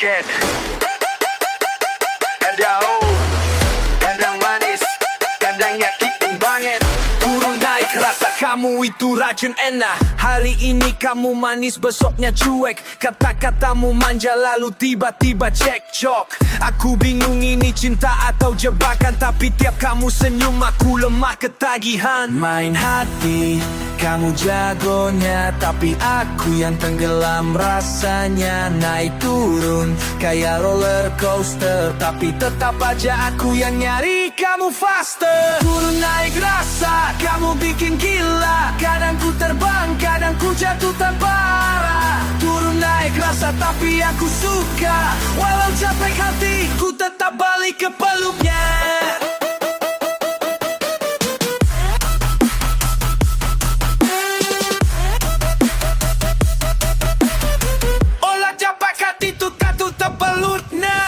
jaket. Kandang kandang manis, kandang nyakitin banget. Turun naik rasa kamu itu racun enak. Hari ini kamu manis, besoknya cuek. Kata-katamu manja lalu tiba-tiba cekcok. Aku bingung ini cinta atau jebakan, tapi tiap kamu senyum aku lemah ketagihan. Main hati, kamu jagonya, tapi aku yang tenggelam rasanya. Naik turun kayak roller coaster, tapi tetap aja aku yang nyari kamu faster. Turun naik rasa, kamu bikin gila. Kadang ku terbang, kadang ku jatuh tanpa arah. Turun naik rasa tapi aku suka. Walau capek hati, ku tetap balik ke peluknya. Olah capek hati tuh tetap peluknya.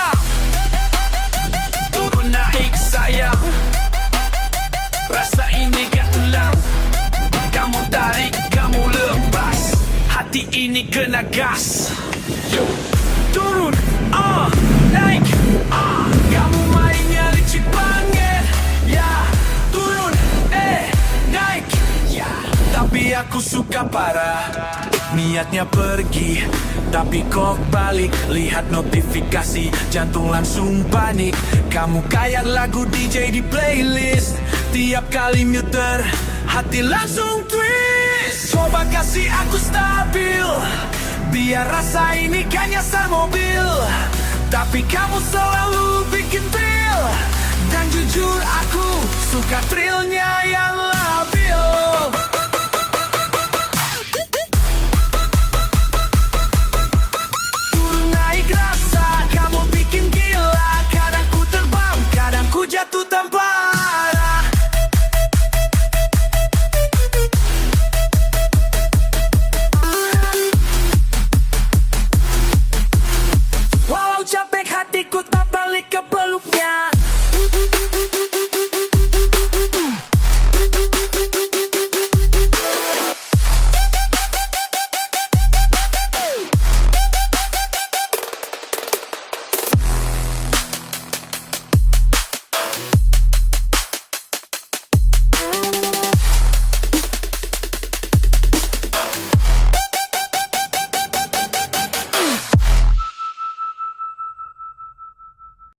Turun naik sayang, rasa ini gak ulang. Kamu tarik, kamu lepas, hati ini kena gas. Yo. Turun, naik, kamu mainnya licik banget. Ya, turun, naik, ya. Tapi aku suka parah. Niatnya pergi, tapi kok balik. Lihat notifikasi, jantung langsung panik. Kamu kayak lagu DJ di playlist. Tiap kali muter, hati langsung twist. Coba kasih aku stabil, biar rasa ini kan nyasar mobil. Tapi kamu selalu bikin thrill. Dan jujur aku suka thrillnya yang